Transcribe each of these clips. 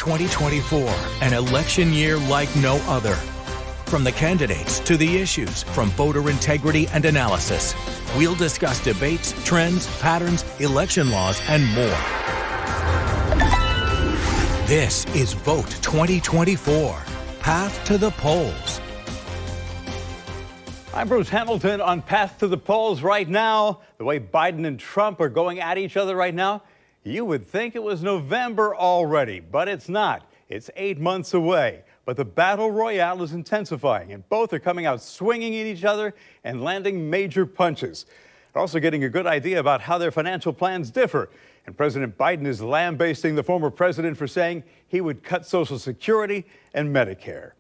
2024, an election year like no other. From the candidates to the issues, from voter integrity and analysis, we'll discuss debates, trends, patterns, election laws, and more. This is Vote 2024, Path to the Polls. I'm Bruce Hamilton on Path to the Polls right now. The way Biden and Trump are going at each other right now, you would think it was November already, but it's not. It's 8 months away. But the battle royale is intensifying, and both are coming out swinging at each other and landing major punches. They're also getting a good idea about how their financial plans differ. And President Biden is lambasting the former president for saying he would cut Social Security and Medicare.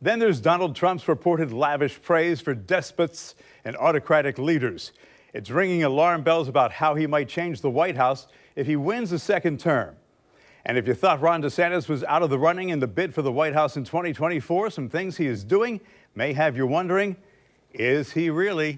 Then there's Donald Trump's reported lavish praise for despots and autocratic leaders. It's ringing alarm bells about how he might change the White House if he wins a second term. And if you thought Ron DeSantis was out of the running in the bid for the White House in 2024, some things he is doing may have you wondering, is he really?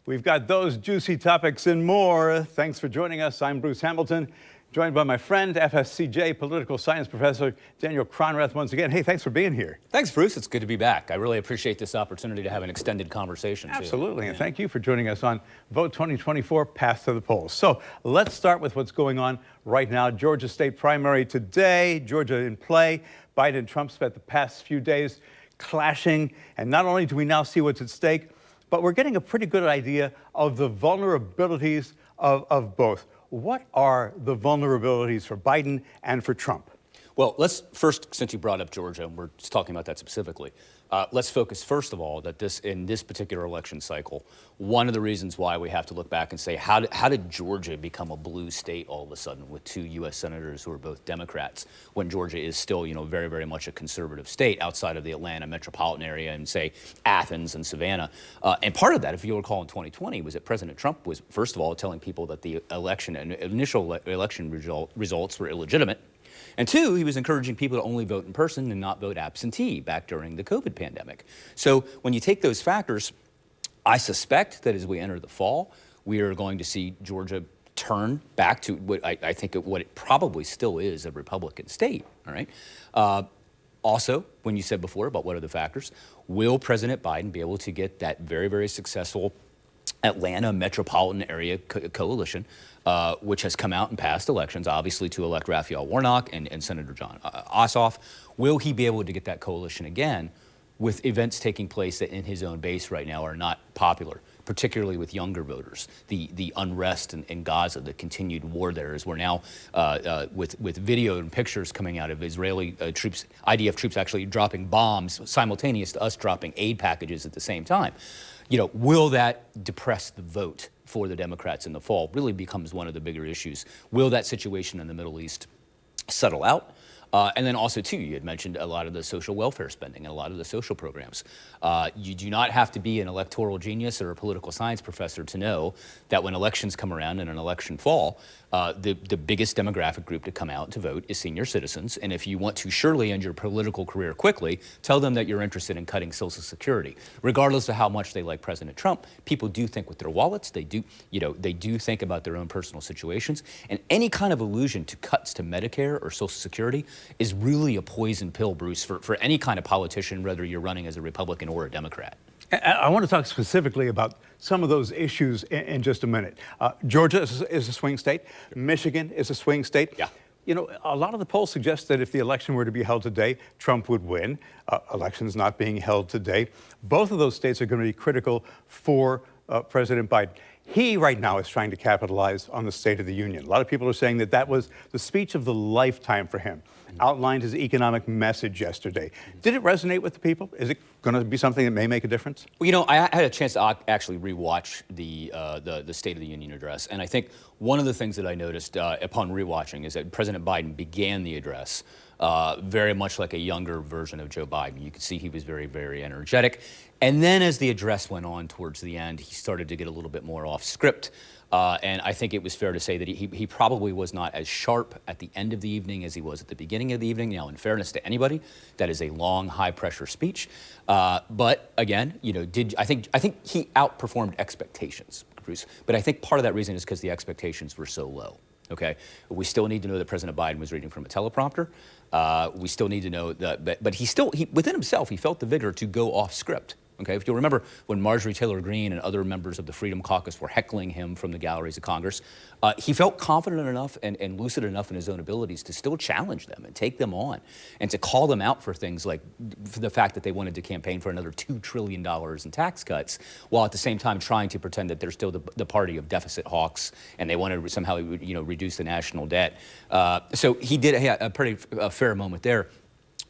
We've got those juicy topics and more. Thanks for joining us. I'm Bruce Hamilton, joined by my friend, FSCJ political science professor Daniel Cronrath once again. Hey, thanks for being here. Thanks, Bruce. It's good to be back. I really appreciate this opportunity to have an extended conversation, too. Absolutely, and thank you for joining us on Vote 2024, Path to the Polls. So let's start with what's going on right now. Georgia state primary today, Georgia in play. Biden and Trump spent the past few days clashing, and not only do we now see what's at stake, but we're getting a pretty good idea of the vulnerabilities of both. What are the vulnerabilities for Biden and for Trump? Well, let's first, since you brought up Georgia, and we're just talking about that specifically, let's focus first of all that in this particular election cycle, one of the reasons why we have to look back and say, how did Georgia become a blue state all of a sudden with two U.S. senators who are both Democrats when Georgia is still, very, very much a conservative state outside of the Atlanta metropolitan area and, say, Athens and Savannah. And part of that, if you recall in 2020, was that President Trump was, first of all, telling people that the election and initial election results were illegitimate. And two, he was encouraging people to only vote in person and not vote absentee back during the COVID pandemic. So when you take those factors, I suspect that as we enter the fall, we are going to see Georgia turn back to what I think what it probably still is, a Republican state, all right? Also, when you said before about what are the factors, will President Biden be able to get that very, very successful Atlanta metropolitan area coalition, which has come out in past elections, obviously to elect Raphael Warnock and Senator John Ossoff? Will he be able to get that coalition again with events taking place that in his own base right now are not popular, particularly with younger voters? The unrest in Gaza, the continued war there, as we're now with video and pictures coming out of Israeli troops, IDF troops actually dropping bombs simultaneous to us dropping aid packages at the same time. Will that depress the vote for the Democrats in the fall? Really becomes one of the bigger issues. Will that situation in the Middle East settle out? And then also, too, you had mentioned a lot of the social welfare spending and a lot of the social programs. You do not have to be an electoral genius or a political science professor to know that when elections come around in an election fall, the biggest demographic group to come out to vote is senior citizens. And if you want to surely end your political career quickly, tell them that you're interested in cutting Social Security. Regardless of how much they like President Trump, people do think with their wallets. They do, they do think about their own personal situations. And any kind of allusion to cuts to Medicare or Social Security is really a poison pill, Bruce, for any kind of politician, whether you're running as a Republican or a Democrat. I want to talk specifically about some of those issues in just a minute. Georgia is a swing state. Michigan is a swing state. Yeah. A lot of the polls suggest that if the election were to be held today, Trump would win. Elections not being held today. Both of those states are going to be critical for President Biden. He right now is trying to capitalize on the State of the Union. A lot of people are saying that that was the speech of the lifetime for him. Outlined his economic message yesterday. Did it resonate with the people? Is it going to be something that may make a difference? Well, I had a chance to actually rewatch the State of the Union address, and I think one of the things that I noticed upon rewatching is that President Biden began the address very much like a younger version of Joe Biden. You could see he was very, very energetic. And then as the address went on towards the end, he started to get a little bit more off script. And I think it was fair to say that he probably was not as sharp at the end of the evening as he was at the beginning of the evening. Now, in fairness to anybody, that is a long, high-pressure speech. But again, I think he outperformed expectations, Bruce. But I think part of that reason is because the expectations were so low. Okay, we still need to know that President Biden was reading from a teleprompter. We still need to know that, but he within himself, he felt the vigor to go off script. Okay, if you'll remember when Marjorie Taylor Greene and other members of the Freedom Caucus were heckling him from the galleries of Congress, he felt confident enough and lucid enough in his own abilities to still challenge them and take them on and to call them out for things like for the fact that they wanted to campaign for another $2 trillion in tax cuts, while at the same time trying to pretend that they're still the party of deficit hawks and they wanted to somehow reduce the national debt. So he did a pretty fair moment there.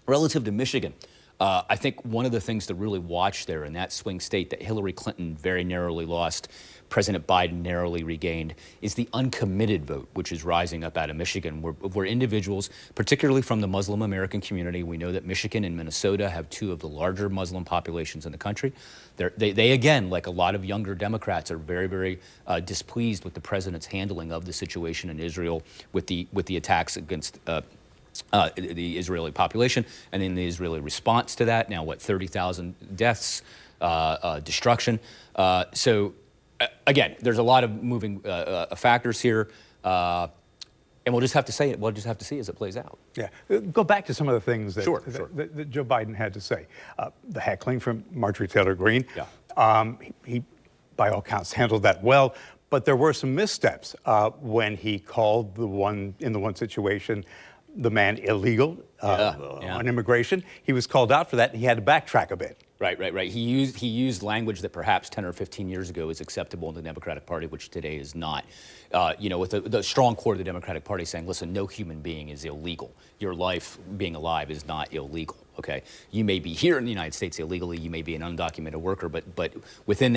Relative to Michigan, I think one of the things to really watch there in that swing state that Hillary Clinton very narrowly lost, President Biden narrowly regained, is the uncommitted vote, which is rising up out of Michigan, where individuals, particularly from the Muslim American community, we know that Michigan and Minnesota have two of the larger Muslim populations in the country. They again, like a lot of younger Democrats, are very, very displeased with the president's handling of the situation in Israel with the attacks against the Israeli population, and in the Israeli response to that, now what, 30,000 deaths, destruction. So again, there's a lot of moving factors here, and we'll just have to say it. We'll just have to see as it plays out. Yeah, go back to some of the things that, sure. that Joe Biden had to say. The heckling from Marjorie Taylor Greene. Yeah. He, by all counts, handled that well. But there were some missteps when he called in the one situation, the man illegal on immigration. He was called out for that, and he had to backtrack a bit. Right. He used language that perhaps 10 or 15 years ago is acceptable in the Democratic Party, which today is not. With the strong core of the Democratic Party saying, listen, no human being is illegal. Your life being alive is not illegal. Okay, you may be here in the United States illegally, you may be an undocumented worker, but within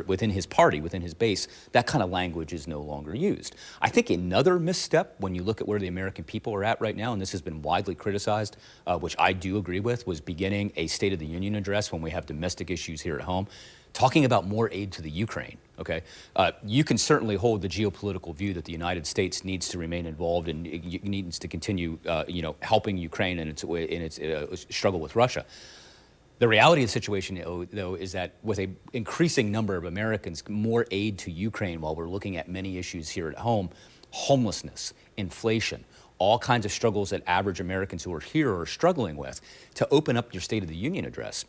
within his party, within his base, that kind of language is no longer used. I think another misstep when you look at where the American people are at right now, and this has been widely criticized, which I do agree with, was beginning a State of the Union address when we have domestic issues here at home, talking about more aid to the Ukraine. Okay, you can certainly hold the geopolitical view that the United States needs to remain involved and needs to continue, helping Ukraine in its struggle with Russia. The reality of the situation, though, is that with an increasing number of Americans, more aid to Ukraine, while we're looking at many issues here at home, homelessness, inflation, all kinds of struggles that average Americans who are here are struggling with, to open up your State of the Union address,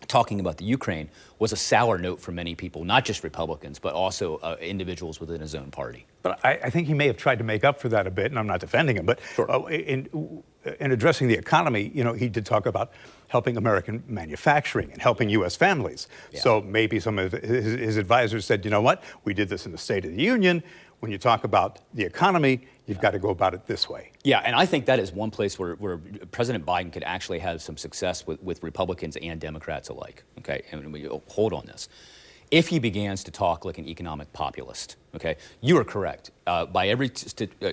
talking about the Ukraine, was a sour note for many people, not just Republicans, but also individuals within his own party. But I think he may have tried to make up for that a bit, and I'm not defending him, but sure. In addressing the economy, he did talk about helping American manufacturing and helping U.S. families. Yeah. So maybe some of his advisors said, you know what, we did this in the State of the Union. When you talk about the economy, you've got to go about it this way. Yeah, and I think that is one place where President Biden could actually have some success with Republicans and Democrats alike. Okay, and we hold on this. If he begins to talk like an economic populist, okay, you are correct. By every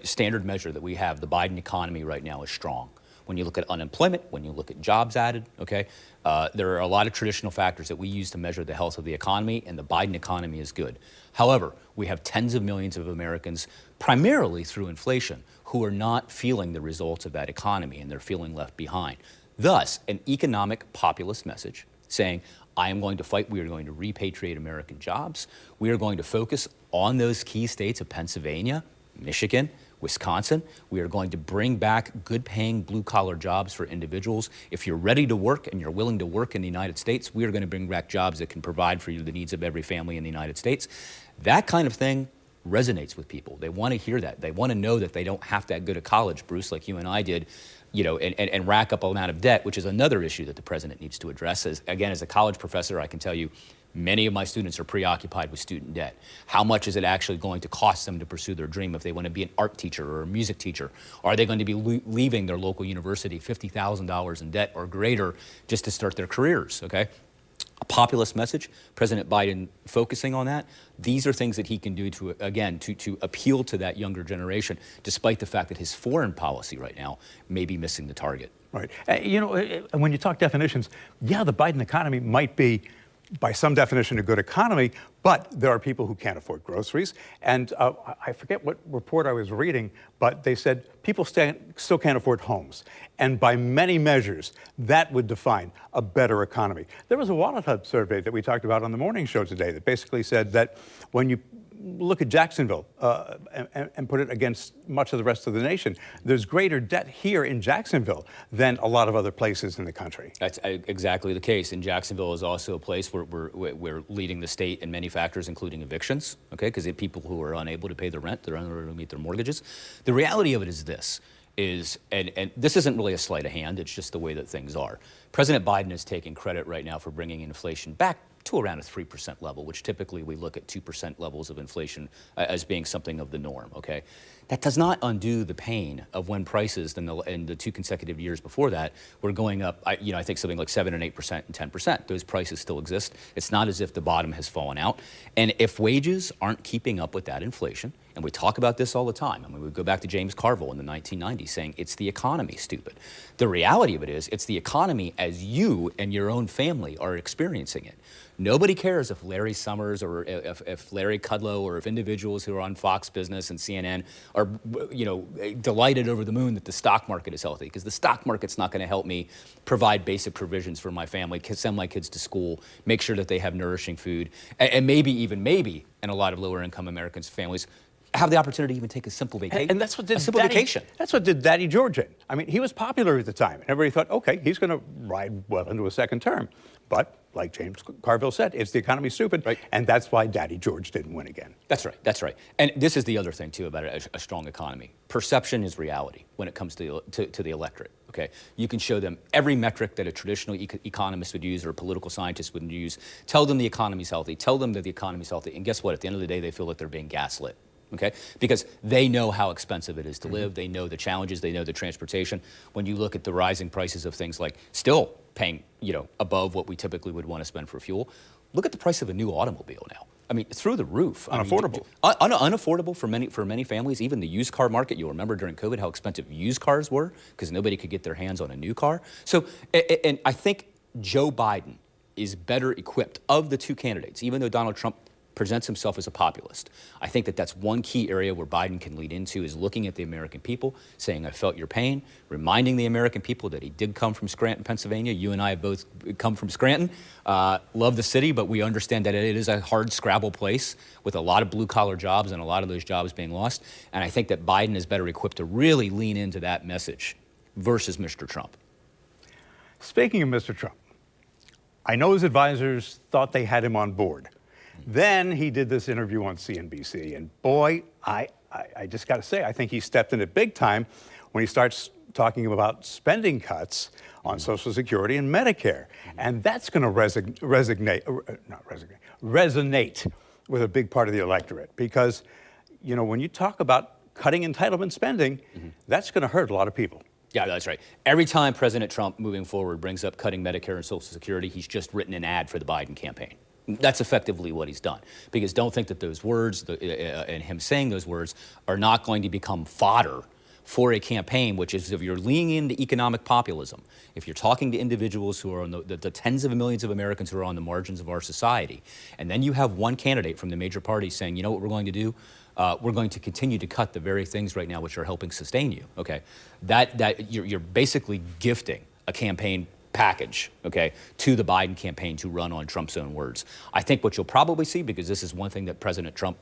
standard measure that we have, the Biden economy right now is strong. When you look at unemployment, when you look at jobs added, okay, there are a lot of traditional factors that we use to measure the health of the economy, and the Biden economy is good. However, we have tens of millions of Americans, primarily through inflation, who are not feeling the results of that economy, and they're feeling left behind. Thus, an economic populist message saying, I am going to fight, we are going to repatriate American jobs, we are going to focus on those key states of Pennsylvania, Michigan, Wisconsin. We are going to bring back good-paying blue-collar jobs for individuals. If you're ready to work and you're willing to work in the United States, we are going to bring back jobs that can provide for you the needs of every family in the United States. That kind of thing resonates with people. They want to hear that. They want to know that they don't have to go to college, Bruce, like you and I did, and rack up an amount of debt, which is another issue that the president needs to address. Again, as a college professor, I can tell you, many of my students are preoccupied with student debt. How much is it actually going to cost them to pursue their dream if they want to be an art teacher or a music teacher? Are they going to be leaving their local university $50,000 in debt or greater just to start their careers, okay? A populist message, President Biden focusing on that. These are things that he can do to, again, to appeal to that younger generation, despite the fact that his foreign policy right now may be missing the target. Right. When you talk definitions, yeah, the Biden economy might be, by some definition, a good economy, but there are people who can't afford groceries. And I forget what report I was reading, but they said people still can't afford homes. And by many measures, that would define a better economy. There was a Wallet Hub survey that we talked about on the morning show today that basically said that when you look at Jacksonville and put it against much of the rest of the nation. There's greater debt here in Jacksonville than a lot of other places in the country. That's exactly the case. And Jacksonville is also a place where we're leading the state in many factors, including evictions, okay? Because people who are unable to pay their rent, they're unable to meet their mortgages. The reality of it is this. And this isn't really a sleight of hand, it's just the way that things are. President Biden is taking credit right now for bringing inflation back to around a 3% level, which typically we look at 2% levels of inflation as being something of the norm, okay? That does not undo the pain of when prices in the 2 consecutive years before that were going up, I think something like 7 and 8% and 10%. Those prices still exist. It's not as if the bottom has fallen out. And if wages aren't keeping up with that inflation, and we talk about this all the time. I mean, we go back to James Carville in the 1990s saying it's the economy, stupid. The reality of it is it's the economy as you and your own family are experiencing it. Nobody cares if Larry Summers or if Larry Kudlow or if individuals who are on Fox Business and CNN are, delighted over the moon that the stock market is healthy, because the stock market's not going to help me provide basic provisions for my family, send my kids to school, make sure that they have nourishing food, and maybe in a lot of lower income Americans' families, have the opportunity to even take a simple vacation. And that's what did vacation. That's what did Daddy George in. I mean, he was popular at the time. Everybody thought, okay, he's going to ride well into a second term. But like James Carville said, it's the economy, stupid, right. And that's why Daddy George didn't win again. That's right. That's right. And this is the other thing too about a strong economy. Perception is reality when it comes to the electorate. Okay, you can show them every metric that a traditional economist would use or a political scientist would use. Tell them the economy's healthy. Tell them that the economy's healthy. And guess what? At the end of the day, they feel like they're being gaslit. Okay, because they know how expensive it is to live. They know the challenges. They know the transportation. When you look at the rising prices of things like still paying, above what we typically would want to spend for fuel, look at the price of a new automobile now. I mean, through the roof. Unaffordable. Unaffordable for many families. Even the used car market. You'll remember during COVID how expensive used cars were because nobody could get their hands on a new car. So, and I think Joe Biden is better equipped of the two candidates, even though Donald Trump presents himself as a populist. I think that that's one key area where Biden can lead into is looking at the American people, saying, I felt your pain, reminding the American people that he did come from Scranton, Pennsylvania. You and I have both come from Scranton. Love the city, but we understand that it is a hard scrabble place with a lot of blue-collar jobs and a lot of those jobs being lost. And I think that Biden is better equipped to really lean into that message versus Mr. Trump. Speaking of Mr. Trump, I know his advisors thought they had him on board. Then he did this interview on CNBC, and boy, I just got to say, I think he stepped in it big time when he starts talking about spending cuts on Social Security and Medicare. And that's going to resonate with a big part of the electorate because, when you talk about cutting entitlement spending, that's going to hurt a lot of people. Yeah, that's right. Every time President Trump moving forward brings up cutting Medicare and Social Security, he's just written an ad for the Biden campaign. That's effectively what he's done. Because don't think that those words and him saying those words are not going to become fodder for a campaign, which is if you're leaning into economic populism, if you're talking to individuals who are on the tens of millions of Americans who are on the margins of our society, and then you have one candidate from the major parties saying, you know what we're going to do? We're going to continue to cut the very things right now which are helping sustain you, okay? You're basically gifting a campaign package, okay, to the Biden campaign to run on Trump's own words. I think what you'll probably see, because this is one thing that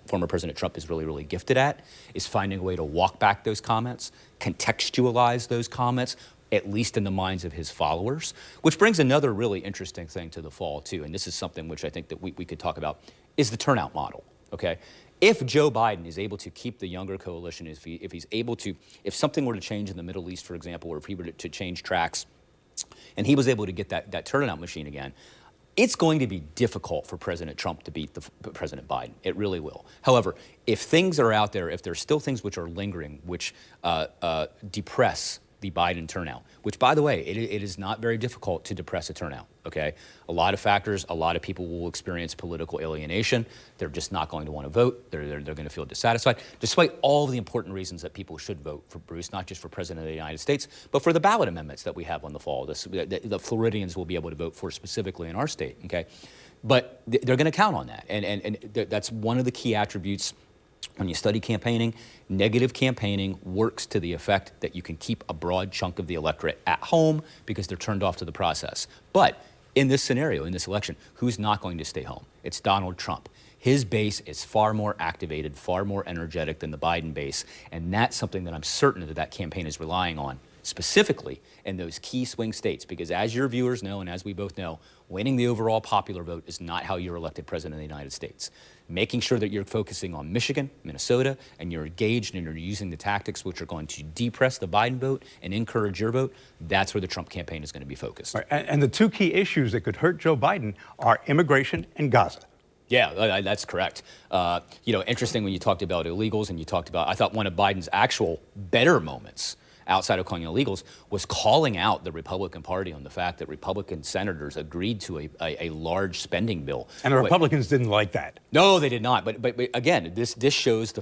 former President Trump is really, really gifted at, is finding a way to walk back those comments, contextualize those comments, at least in the minds of his followers, which brings another really interesting thing to the fall, too, and this is something which I think that we could talk about, is the turnout model, okay? If Joe Biden is able to keep the younger coalition, if something were to change in the Middle East, for example, or if he were to change tracks, and he was able to get that turnout machine again, it's going to be difficult for President Trump to beat President Biden. It really will. However, if things are out there, if there's still things which are lingering, which depress the Biden turnout, which, by the way, it is not very difficult to depress a turnout, okay? A lot of factors, a lot of people will experience political alienation. They're just not going to want to vote. They're going to feel dissatisfied, despite all of the important reasons that people should vote for Bruce, not just for President of the United States, but for the ballot amendments that we have on the fall. The Floridians will be able to vote for specifically in our state, okay? But they're going to count on that, and that's one of the key attributes. When you study campaigning, negative campaigning works to the effect that you can keep a broad chunk of the electorate at home because they're turned off to the process. But in this scenario, in this election, who's not going to stay home? It's Donald Trump. His base is far more activated, far more energetic than the Biden base, and that's something that I'm certain that that campaign is relying on, specifically in those key swing states, because as your viewers know and as we both know, winning the overall popular vote is not how you're elected president of the United States. Making sure that you're focusing on Michigan, Minnesota, and you're engaged and you're using the tactics which are going to depress the Biden vote and encourage your vote, that's where the Trump campaign is going to be focused. Right. And the two key issues that could hurt Joe Biden are immigration and Gaza. Yeah, that's correct. Interesting when you talked about illegals and you talked about, I thought one of Biden's actual better moments outside of calling illegals was calling out the Republican Party on the fact that Republican senators agreed to a large spending bill. And the Republicans didn't like that. No, they did not. But again, this shows the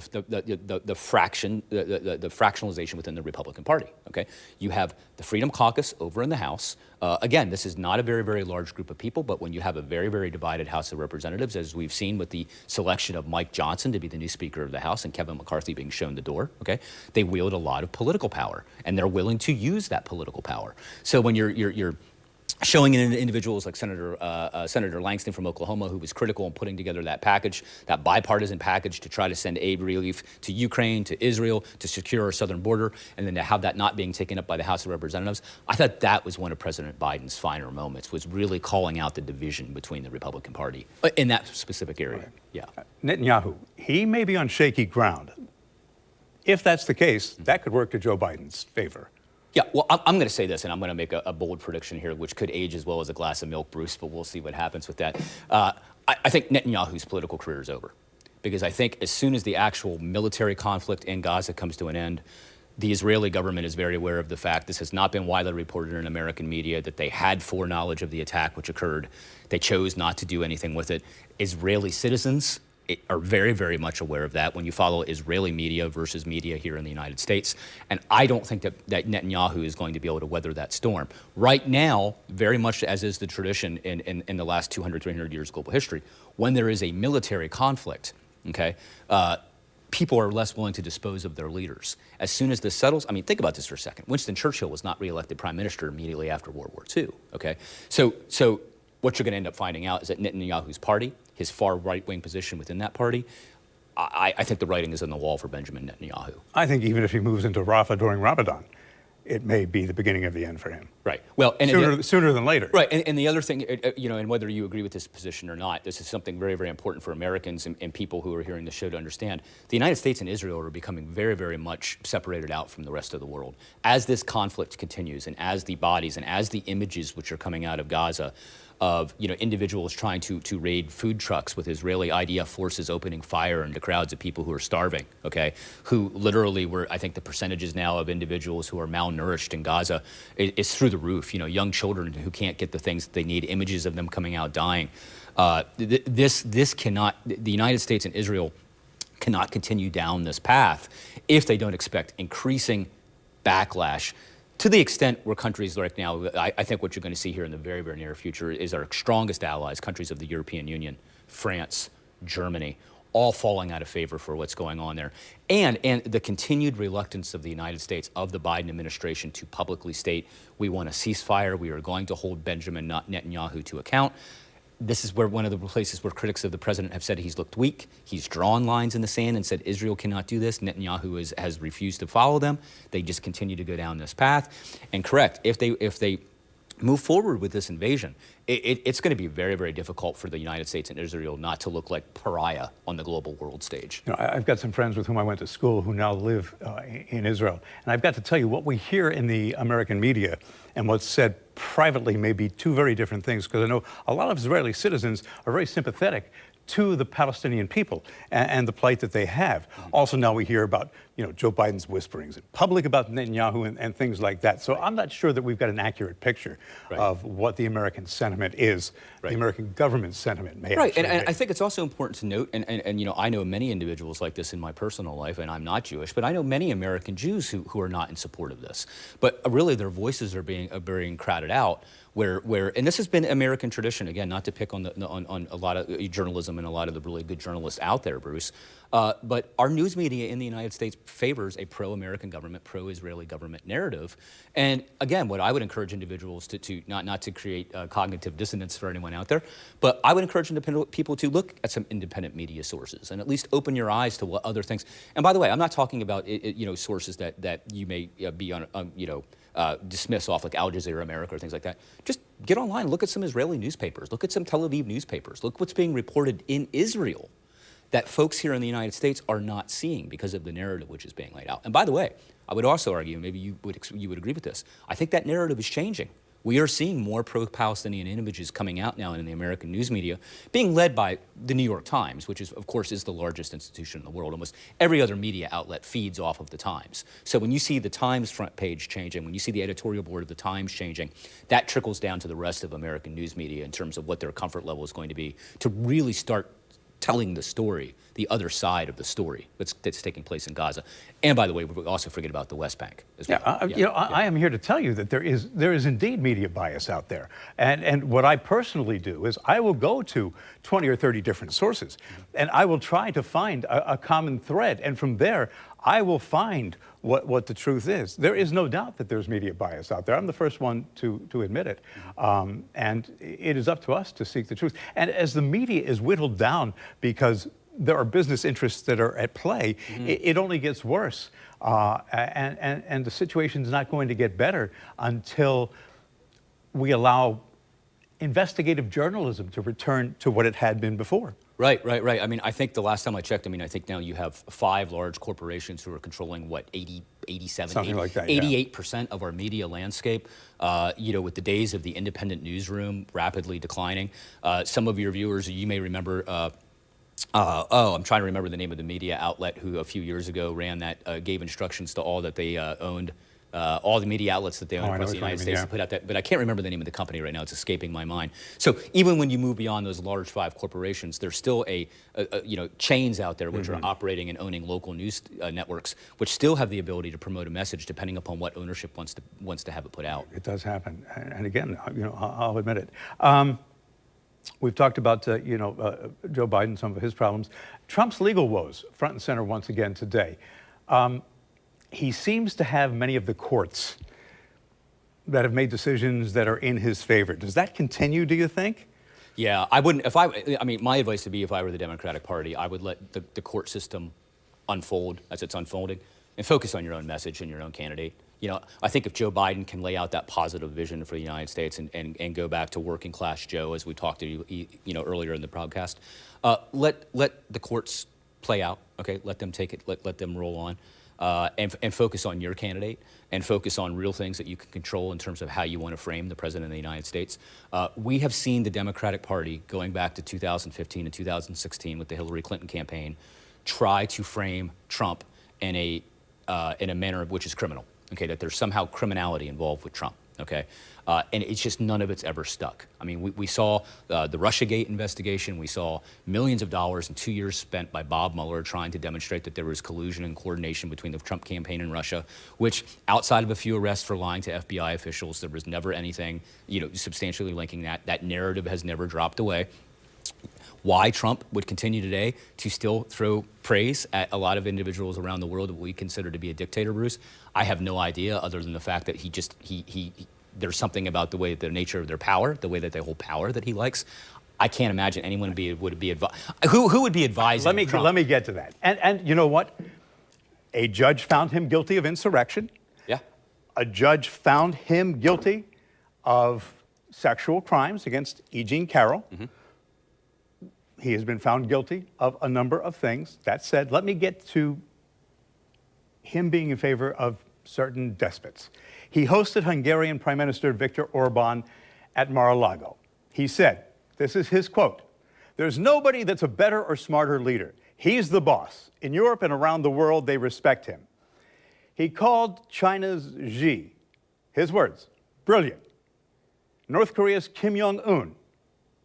fractionalization within the Republican Party. Okay, you have the Freedom Caucus over in the House. Again, this is not a very, very large group of people, but when you have a very, very divided House of Representatives, as we've seen with the selection of Mike Johnson to be the new Speaker of the House and Kevin McCarthy being shown the door, okay, they wield a lot of political power, and they're willing to use that political power. So when you're showing in individuals like Senator Langston from Oklahoma, who was critical in putting together that package, that bipartisan package to try to send aid relief to Ukraine, to Israel, to secure our southern border, and then to have that not being taken up by the House of Representatives. I thought that was one of President Biden's finer moments, was really calling out the division between the Republican Party in that specific area. Right. Yeah. Netanyahu, he may be on shaky ground. If that's the case, that could work to Joe Biden's favor. Yeah, well, I'm going to say this, and I'm going to make a bold prediction here, which could age as well as a glass of milk, Bruce, but we'll see what happens with that. I think Netanyahu's political career is over, because I think as soon as the actual military conflict in Gaza comes to an end, the Israeli government is very aware of the fact, this has not been widely reported in American media, that they had foreknowledge of the attack which occurred. They chose not to do anything with it. Israeli citizens are very, very much aware of that when you follow Israeli media versus media here in the United States. And I don't think that Netanyahu is going to be able to weather that storm. Right now, very much as is the tradition in the last 200, 300 years of global history, when there is a military conflict, okay, people are less willing to dispose of their leaders. As soon as this settles, I mean, think about this for a second. Winston Churchill was not reelected prime minister immediately after World War II, okay? So what you're going to end up finding out is that Netanyahu's party, his far right-wing position within that party, I think the writing is on the wall for Benjamin Netanyahu. I think even if he moves into Rafah during Ramadan, it may be the beginning of the end for him. Right. Well, and sooner than later. Right. And the other thing, and whether you agree with this position or not, this is something very, very important for Americans and people who are hearing the show to understand. The United States and Israel are becoming very, very much separated out from the rest of the world. As this conflict continues, and as the bodies and as the images which are coming out of Gaza of individuals trying to raid food trucks with Israeli IDF forces opening fire into crowds of people who are starving, okay, who literally were, I think the percentages now of individuals who are malnourished in Gaza is through the roof. Young children who can't get the things that they need, images of them coming out dying. This cannot, the United States and Israel cannot continue down this path if they don't expect increasing backlash. To the extent where countries right now, I think what you're going to see here in the very, very near future is our strongest allies, countries of the European Union, France, Germany, all falling out of favor for what's going on there. And the continued reluctance of the United States, of the Biden administration, to publicly state, we want a ceasefire, we are going to hold Benjamin Netanyahu to account. This is where one of the places where critics of the president have said he's looked weak. He's drawn lines in the sand and said Israel cannot do this. Netanyahu has refused to follow them. They just continue to go down this path. And correct, if they move forward with this invasion, it's going to be very, very difficult for the United States and Israel not to look like pariah on the global world stage. I've got some friends with whom I went to school who now live in Israel. And I've got to tell you, what we hear in the American media and what's said privately may be two very different things, because I know a lot of Israeli citizens are very sympathetic to the Palestinian people and the plight that they have. Also, now we hear about, Joe Biden's whisperings in public about Netanyahu and things like that. So I'm not sure that we've got an accurate picture of what the American sentiment is, the American government sentiment may actually be. And I think it's also important to note, and I know many individuals like this in my personal life, and I'm not Jewish, but I know many American Jews who are not in support of this. But really, their voices are being crowded out. And this has been American tradition, again, not to pick on a lot of journalism and a lot of the really good journalists out there, Bruce. But our news media in the United States favors a pro-American government, pro-Israeli government narrative. And again, what I would encourage individuals to not to create cognitive dissonance for anyone out there, but I would encourage people to look at some independent media sources and at least open your eyes to what other things. And by the way, I'm not talking about sources that you may be on dismiss off, like Al Jazeera America or things like that. Just get online, look at some Israeli newspapers, look at some Tel Aviv newspapers, look what's being reported in Israel that folks here in the United States are not seeing because of the narrative which is being laid out. And by the way, I would also argue, maybe you would agree with this, I think that narrative is changing. We are seeing more pro-Palestinian images coming out now in the American news media, being led by the New York Times, which is, of course, is the largest institution in the world. Almost every other media outlet feeds off of the Times. So when you see the Times front page changing, when you see the editorial board of the Times changing, that trickles down to the rest of American news media in terms of what their comfort level is going to be to really start telling the story, the other side of the story that's taking place in Gaza. And by the way, we also forget about the West Bank as well. I am here to tell you that there is indeed media bias out there. And what I personally do is I will go to 20 or 30 different sources, and I will try to find a common thread. And from there, I will find what the truth is. There is no doubt that there's media bias out there. I'm the first one to admit it. And it is up to us to seek the truth. And as the media is whittled down because there are business interests that are at play, it only gets worse. And the situation is not going to get better until we allow investigative journalism to return to what it had been before. Right. I mean, I think the last time I checked, I think now you have 5 large corporations who are controlling, what, 87, something 80, like that, 88% of our media landscape, with the days of the independent newsroom rapidly declining. Some of your viewers, you may remember, I'm trying to remember the name of the media outlet who a few years ago ran that, gave instructions to all that they owned. All the media outlets that they own across the United States to put out that, but I can't remember the name of the company right now. It's escaping my mind. So even when you move beyond those large 5 corporations, there's still chains out there which are operating and owning local news networks, which still have the ability to promote a message depending upon what ownership wants to have it put out. It does happen, and again, I'll admit it. We've talked about Joe Biden, some of his problems. Trump's legal woes front and center once again today. He seems to have many of the courts that have made decisions that are in his favor. Does that continue, do you think? Yeah, I wouldn't. My advice would be, if I were the Democratic Party, I would let the court system unfold as it's unfolding and focus on your own message and your own candidate. I think if Joe Biden can lay out that positive vision for the United States and go back to working class Joe, as we talked to earlier in the broadcast, let the courts play out. Okay, let them take it. Let them roll on. And focus on your candidate and focus on real things that you can control in terms of how you want to frame the President of the United States. We have seen the Democratic Party, going back to 2015 and 2016 with the Hillary Clinton campaign, try to frame Trump in a manner which is criminal, okay, that there's somehow criminality involved with Trump. Okay, and it's just none of it's ever stuck. I mean, we saw the Russiagate investigation. We saw millions of dollars in 2 years spent by Bob Mueller trying to demonstrate that there was collusion and coordination between the Trump campaign and Russia, which, outside of a few arrests for lying to FBI officials, there was never anything, substantially linking that. That narrative has never dropped away. Why Trump would continue today to still throw praise at a lot of individuals around the world that we consider to be a dictator, Bruce, I have no idea, other than the fact that there's something about the nature of their power, the way that they hold power, that he likes. I can't imagine anyone would be who would be advising Trump? Let me get to that. And you know what? A judge found him guilty of insurrection. Yeah. A judge found him guilty of sexual crimes against E. Jean Carroll. He has been found guilty of a number of things. That said, let me get to him being in favor of certain despots. He hosted Hungarian Prime Minister Viktor Orban at Mar-a-Lago. He said, this is his quote, "There's nobody that's a better or smarter leader. He's the boss. In Europe and around the world, they respect him." He called China's Xi, his words, brilliant. North Korea's Kim Jong-un,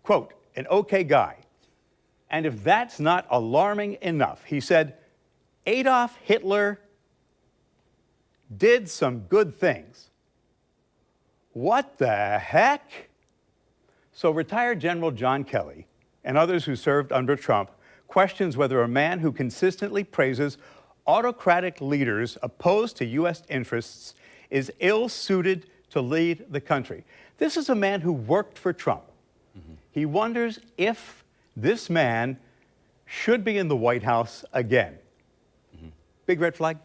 quote, an okay guy. And if that's not alarming enough, he said, Adolf Hitler did some good things. What the heck? So retired General John Kelly and others who served under Trump questions whether a man who consistently praises autocratic leaders opposed to U.S. interests is ill-suited to lead the country. This is a man who worked for Trump. He wonders if this man should be in the White House again. Big red flag?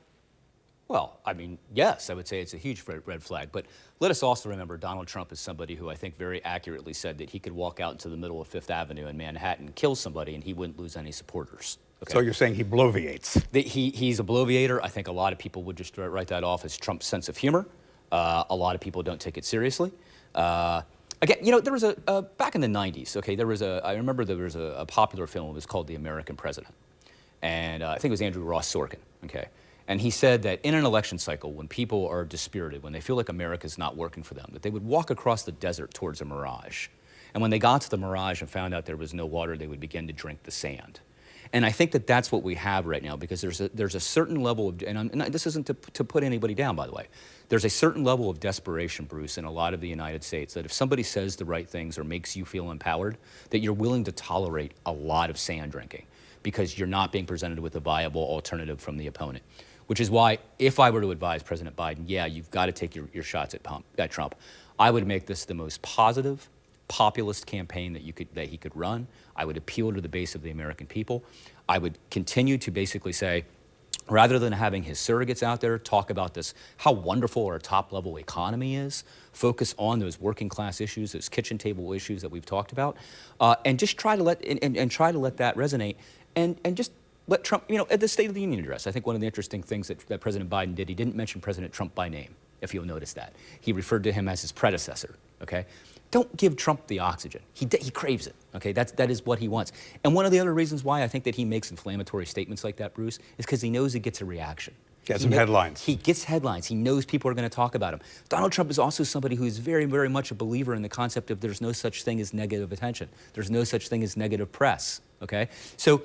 Well, I mean, yes, I would say it's a huge red flag. But let us also remember Donald Trump is somebody who I think very accurately said that he could walk out into the middle of Fifth Avenue in Manhattan, kill somebody, and he wouldn't lose any supporters. Okay? So you're saying he bloviates? He's a bloviator. I think a lot of people would just write that off as Trump's sense of humor. A lot of people don't take it seriously. Again, you know, there was back in the 90s, okay, I remember there was a popular film. It was called The American President. And I think it was Andrew Ross Sorkin, okay? And he said that in an election cycle, when people are dispirited, when they feel like America's not working for them, that they would walk across the desert towards a mirage. And when they got to the mirage and found out there was no water, they would begin to drink the sand. And I think that that's what we have right now, because there's a certain level of, and this isn't to put anybody down, by the way, there's a certain level of desperation, Bruce, in a lot of the United States, that if somebody says the right things or makes you feel empowered, that you're willing to tolerate a lot of sand drinking because you're not being presented with a viable alternative from the opponent. Which is why, if I were to advise President Biden, yeah, you've got to take your shots at Trump, I would make this the most positive, populist campaign that he could run. I would appeal to the base of the American people. I would continue to basically say, rather than having his surrogates out there talk about this, how wonderful our top-level economy is, focus on those working class issues, those kitchen table issues that we've talked about, and just try to let that resonate, and just let Trump, you know, at the State of the Union address, I think one of the interesting things that President Biden did, he didn't mention President Trump by name, if you'll notice that. He referred to him as his predecessor, okay? Don't give Trump the oxygen. He craves it, okay? That is what he wants. And one of the other reasons why I think that he makes inflammatory statements like that, Bruce, is because he knows he gets a reaction. Gets some headlines. He gets headlines. He knows people are going to talk about him. Donald Trump is also somebody who is very, very much a believer in the concept of there's no such thing as negative attention. There's no such thing as negative press, okay? So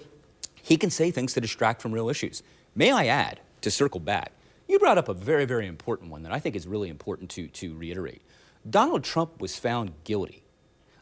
he can say things to distract from real issues. May I add, to circle back, you brought up a very, very important one that I think is really important to reiterate. Donald Trump was found guilty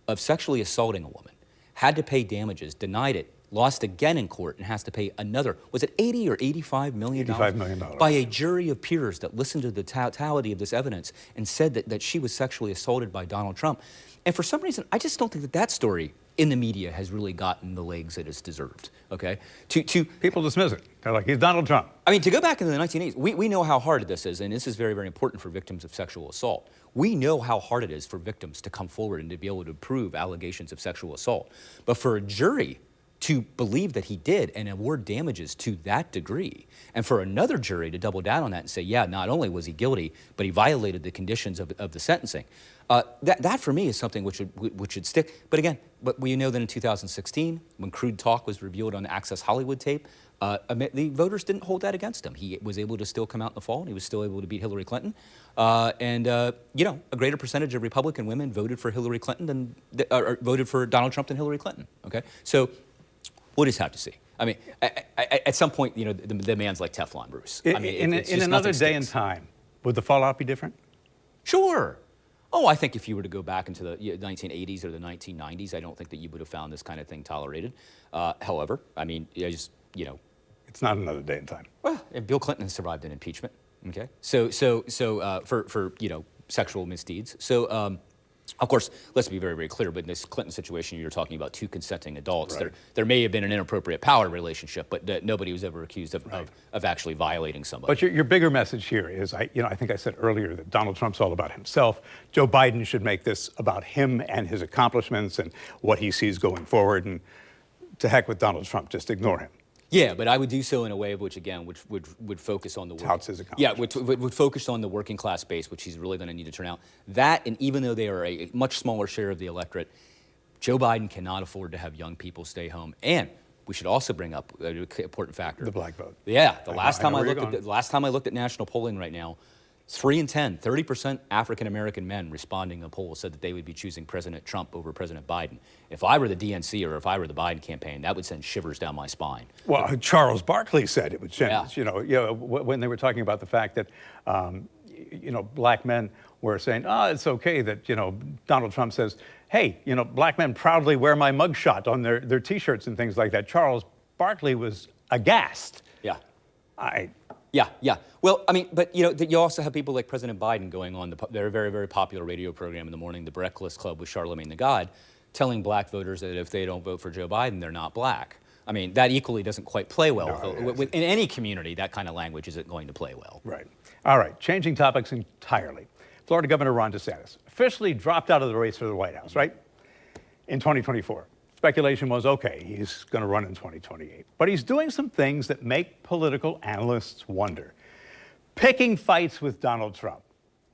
of sexually assaulting a woman, had to pay damages, denied it, lost again in court, and has to pay another, was it $80 or $85 million? $85 million. By a jury of peers that listened to the totality of this evidence and said that she was sexually assaulted by Donald Trump. And for some reason, I just don't think that story in the media has really gotten the legs it has deserved, okay? People dismiss it. They're like, he's Donald Trump. I mean, to go back into the 1980s, we know how hard this is, and this is very, very important for victims of sexual assault. We know how hard it is for victims to come forward and to be able to prove allegations of sexual assault. But for a jury to believe that he did and award damages to that degree, and for another jury to double down on that and say, yeah, not only was he guilty, but he violated the conditions of the sentencing, that for me is something which should stick. But again, we know that in 2016, when Crude Talk was revealed on Access Hollywood tape, the voters didn't hold that against him. He was able to still come out in the fall, and he was still able to beat Hillary Clinton. You know, a greater percentage of Republican women voted for Hillary Clinton or voted for Donald Trump than Hillary Clinton. Okay, so we'll just have to see. I mean, at some point, you know, the man's like Teflon, Bruce. I mean, in another day and time, would the fallout be different? Sure. Oh, I think if you were to go back into the 1980s or the 1990s, I don't think that you would have found this kind of thing tolerated. However, I mean, you know. It's not another day and time. Well, Bill Clinton survived an impeachment, okay? So for you know, sexual misdeeds. So, of course, let's be very, very clear, but in this Clinton situation, you're talking about two consenting adults. Right. There may have been an inappropriate power relationship, but nobody was ever accused of actually violating somebody. But your bigger message here is, I think I said earlier that Donald Trump's all about himself. Joe Biden should make this about him and his accomplishments and what he sees going forward, and to heck with Donald Trump, just ignore him. Yeah, but I would do so in a way of which, again, would focus on the would focus on the working class base, which he's really going to need to turn out. That, and even though they are a much smaller share of the electorate, Joe Biden cannot afford to have young people stay home. And we should also bring up an important factor: the black vote. Yeah, the last time I looked at national polling right now, 3 in 10, 30% African-American men responding to the poll said that they would be choosing President Trump over President Biden. If I were the DNC or if I were the Biden campaign, that would send shivers down my spine. Well, Charles Barkley said it would send, you know, when they were talking about the fact that, you know, black men were saying, oh, it's okay that, you know, Donald Trump says, hey, you know, black men proudly wear my mugshot on their T-shirts and things like that. Charles Barkley was aghast. Yeah. Yeah. Well, I mean, but you also have people like President Biden going on their very, very popular radio program in the morning, The Breakfast Club with Charlemagne the God, telling black voters that if they don't vote for Joe Biden, they're not black. I mean, that equally doesn't quite play well. In any community, that kind of language isn't going to play well. Right. All right, changing topics entirely. Florida Governor Ron DeSantis officially dropped out of the race for the White House, right? In 2024. Speculation was, okay, he's going to run in 2028. But he's doing some things that make political analysts wonder. Picking fights with Donald Trump.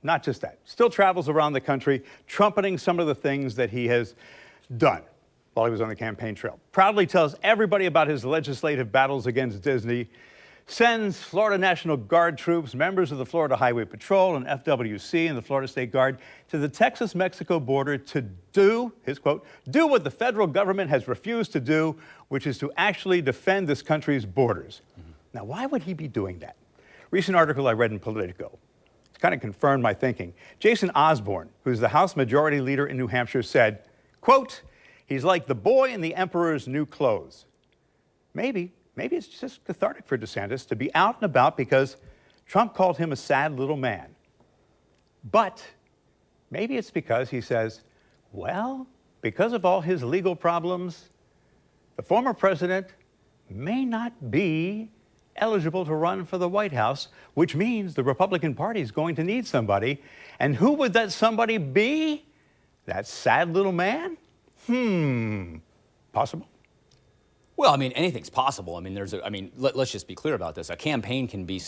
Not just that. Still travels around the country, trumpeting some of the things that he has done while he was on the campaign trail. Proudly tells everybody about his legislative battles against Disney. Sends Florida National Guard troops, members of the Florida Highway Patrol and FWC and the Florida State Guard to the Texas-Mexico border to do, his quote, do what the federal government has refused to do, which is to actually defend this country's borders. Now, why would he be doing that? Recent article I read in Politico. It's kind of confirmed my thinking. Jason Osborne, who's the House Majority Leader in New Hampshire, said, quote, he's like the boy in the emperor's new clothes. Maybe it's just cathartic for DeSantis to be out and about because Trump called him a sad little man. But maybe it's because he says, well, because of all his legal problems, the former president may not be eligible to run for the White House, which means the Republican Party is going to need somebody. And who would that somebody be? That sad little man? Possible? Well, I mean, anything's possible. I mean, let's just be clear about this. A campaign can be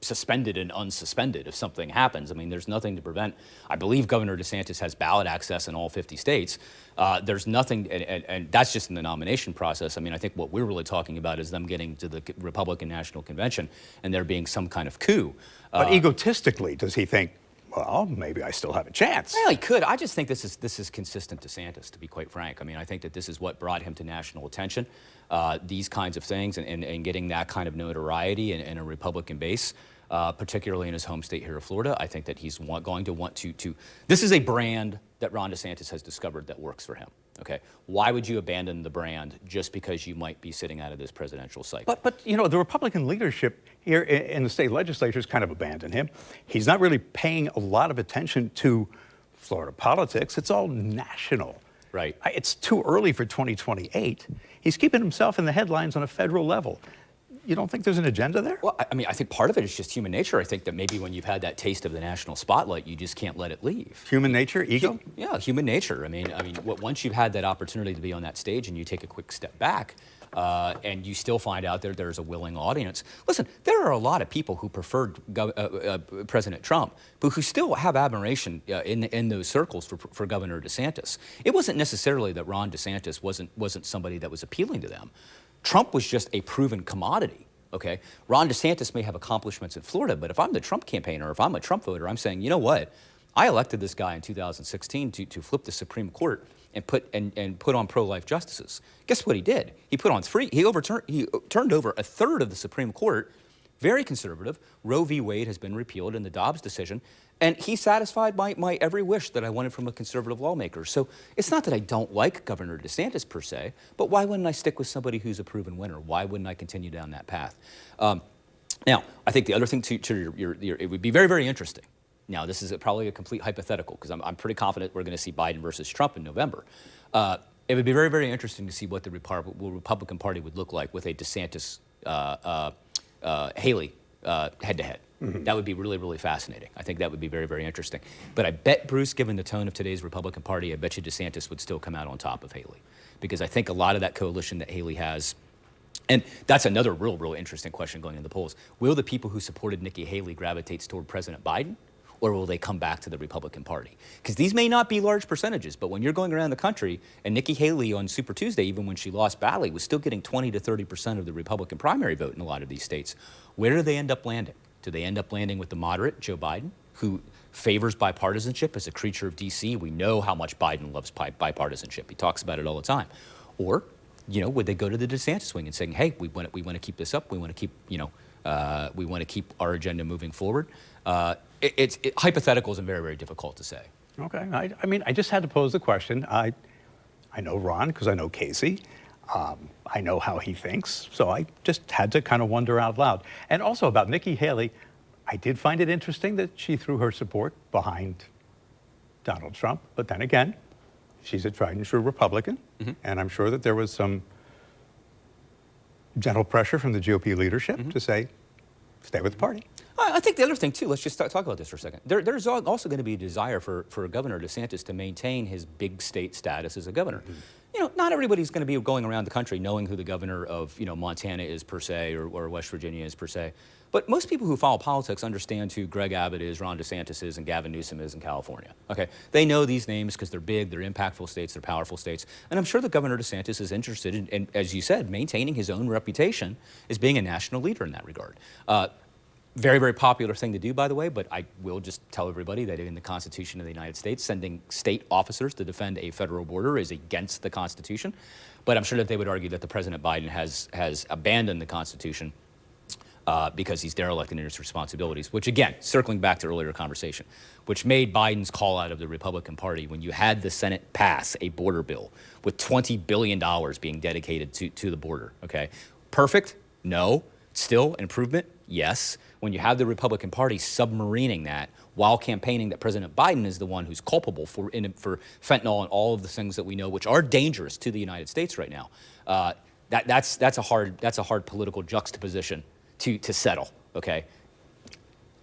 suspended and unsuspended if something happens. I mean, there's nothing to prevent. I believe Governor DeSantis has ballot access in all 50 states. There's nothing, and that's just in the nomination process. I mean, I think what we're really talking about is them getting to the Republican National Convention and there being some kind of coup. But egotistically, does he think, well, maybe I still have a chance? Well, he could. I just think this is consistent DeSantis, to be quite frank. I mean, I think that this is what brought him to national attention, these kinds of things, and getting that kind of notoriety in a Republican base, particularly in his home state here of Florida. I think that he's going to want to. This is a brand that Ron DeSantis has discovered that works for him. Okay, why would you abandon the brand just because you might be sitting out of this presidential cycle? But the Republican leadership here in the state legislature has kind of abandoned him. He's not really paying a lot of attention to Florida politics. It's all national. Right. It's too early for 2028. He's keeping himself in the headlines on a federal level. You don't think there's an agenda there? Well, I mean, I think part of it is just human nature. I think that maybe when you've had that taste of the national spotlight, you just can't let it leave. Human nature, ego? Yeah, human nature. I mean, once you've had that opportunity to be on that stage and you take a quick step back, and you still find out there's a willing audience. Listen, there are a lot of people who preferred President Trump, but who still have admiration in those circles for Governor DeSantis. It wasn't necessarily that Ron DeSantis wasn't somebody that was appealing to them. Trump was just a proven commodity, okay? Ron DeSantis may have accomplishments in Florida, but if I'm the Trump campaigner, if I'm a Trump voter, I'm saying, you know what? I elected this guy in 2016 to flip the Supreme Court and put on pro-life justices. Guess what he did? He turned over a third of the Supreme Court, very conservative. Roe v. Wade has been repealed in the Dobbs decision, and he satisfied my every wish that I wanted from a conservative lawmaker. So it's not that I don't like Governor DeSantis per se, but why wouldn't I stick with somebody who's a proven winner? Why wouldn't I continue down that path? Now, I think the other thing it would be very, very interesting. Now, this is probably a complete hypothetical because I'm pretty confident we're going to see Biden versus Trump in November. It would be very, very interesting to see what the Republican Party would look like with a DeSantis Haley head-to-head. Mm-hmm. That would be really, really fascinating. I think that would be very, very interesting. But I bet, Bruce, given the tone of today's Republican Party, I bet you DeSantis would still come out on top of Haley. Because I think a lot of that coalition that Haley has, and that's another real interesting question going in the polls. Will the people who supported Nikki Haley gravitate toward President Biden? Or will they come back to the Republican Party? Because these may not be large percentages, but when you're going around the country, and Nikki Haley on Super Tuesday, even when she lost badly, was still getting 20 to 30% of the Republican primary vote in a lot of these states. Where do they end up landing? Do they end up landing with the moderate, Joe Biden, who favors bipartisanship as a creature of D.C.? We know how much Biden loves bipartisanship. He talks about it all the time. Or, would they go to the DeSantis wing and saying, hey, we want to keep this up. We want to keep, we want to keep our agenda moving forward. Hypotheticals are very, very difficult to say. Okay. I mean, I just had to pose the question. I know Ron because I know Casey. I know how he thinks, so I just had to kind of wonder out loud. And also about Nikki Haley, I did find it interesting that she threw her support behind Donald Trump. But then again, she's a tried and true Republican, and I'm sure that there was some gentle pressure from the GOP leadership to say, stay with the party. I think the other thing, too, let's just talk about this for a second. There's also going to be a desire for Governor DeSantis to maintain his big state status as a governor. You know, not everybody's going to be going around the country knowing who the governor of, Montana is per se, or West Virginia is per se. But most people who follow politics understand who Greg Abbott is, Ron DeSantis is, and Gavin Newsom is in California. Okay, they know these names because they're big, they're impactful states, they're powerful states. And I'm sure that Governor DeSantis is interested in, as you said, maintaining his own reputation as being a national leader in that regard. Very, very popular thing to do, by the way, but I will just tell everybody that in the Constitution of the United States, sending state officers to defend a federal border is against the Constitution. But I'm sure that they would argue that the President Biden has abandoned the Constitution because he's derelict in his responsibilities, which again, circling back to earlier conversation, which made Biden's call out of the Republican Party when you had the Senate pass a border bill with $20 billion being dedicated to the border, okay? Perfect? No. Still improvement? Yes. When you have the Republican Party submarining that while campaigning that President Biden is the one who's culpable for fentanyl and all of the things that we know which are dangerous to the United States right now, that's a hard political juxtaposition to settle, okay?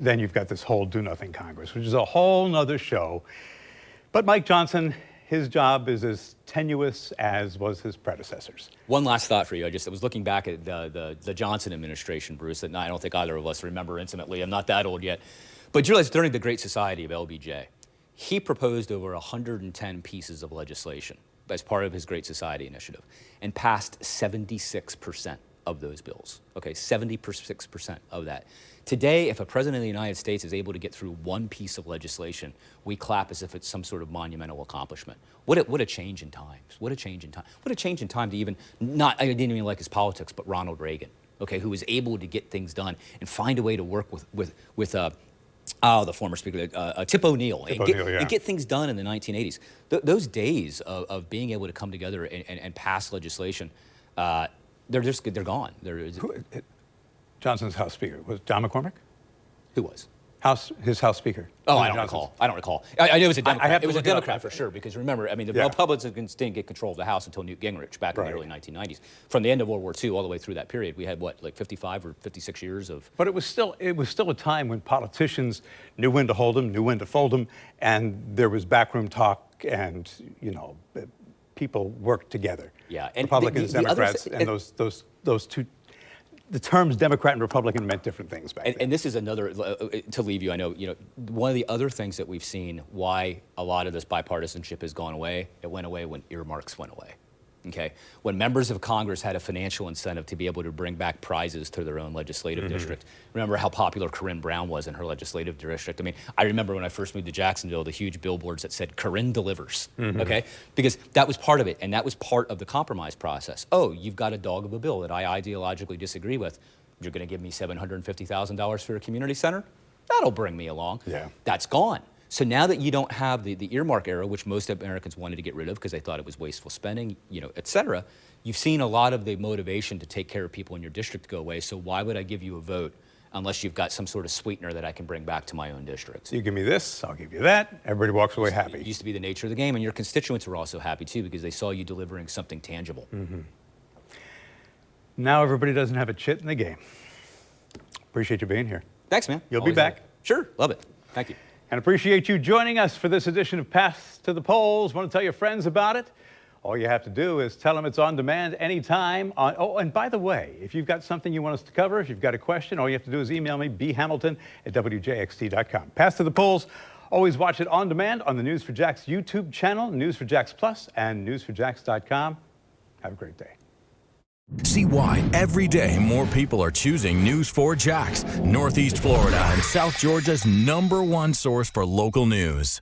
Then you've got this whole do-nothing Congress, which is a whole nother show. But Mike Johnson, his job is as tenuous as was his predecessor's. One last thought for you. I was looking back at the Johnson administration, Bruce, that I don't think either of us remember intimately. I'm not that old yet. But you realize during the Great Society of LBJ, he proposed over 110 pieces of legislation as part of his Great Society initiative and passed 76% of those bills. Okay, 76% of that. Today, if a president of the United States is able to get through one piece of legislation, we clap as if it's some sort of monumental accomplishment. What a change in times. What a change in time. What a change in time to even I didn't even like his politics, but Ronald Reagan, okay, who was able to get things done and find a way to work with the former speaker, Tip O'Neill, and get things done in the 1980s. Those days of being able to come together and pass legislation, they're gone. Johnson's House Speaker was John McCormick? Who was? His House Speaker. Oh, I don't recall. I know it was a Democrat. It was a Democrat for sure, because remember, I mean, the Republicans didn't get control of the House until Newt Gingrich back in the early 1990s. From the end of World War II all the way through that period, we had what, like 55 or 56 years of. But it was still a time when politicians knew when to hold them, knew when to fold them, and there was backroom talk, and people worked together. Yeah, and Republicans, Democrats, and those two. The terms Democrat and Republican meant different things back then. And this is another, to leave you, I know, one of the other things that we've seen why a lot of this bipartisanship has gone away, it went away when earmarks went away, okay? When members of Congress had a financial incentive to be able to bring back prizes to their own legislative district. Remember how popular Corinne Brown was in her legislative district? I mean, I remember when I first moved to Jacksonville, the huge billboards that said, Corinne delivers, okay? Because that was part of it, and that was part of the compromise process. Oh, you've got a dog of a bill that I ideologically disagree with. You're gonna give me $750,000 for a community center? That'll bring me along. Yeah. That's gone. So now that you don't have the earmark era, which most Americans wanted to get rid of because they thought it was wasteful spending, et cetera, you've seen a lot of the motivation to take care of people in your district go away. So why would I give you a vote unless you've got some sort of sweetener that I can bring back to my own district? So you give me this, I'll give you that. Everybody walks away happy. It used to be the nature of the game, and your constituents were also happy too because they saw you delivering something tangible. Now everybody doesn't have a chit in the game. Appreciate you being here. Thanks, man. You'll be back. Sure, love it. Thank you. And appreciate you joining us for this edition of Path to the Polls. Want to tell your friends about it? All you have to do is tell them it's on demand anytime. Oh, and by the way, if you've got something you want us to cover, if you've got a question, all you have to do is email me, bhamilton@wjxt.com. Path to the Polls. Always watch it on demand on the News4Jax YouTube channel, News4Jax Plus, and News4Jax.com. Have a great day. See why every day more people are choosing News4Jax, Northeast Florida and South Georgia's #1 source for local news.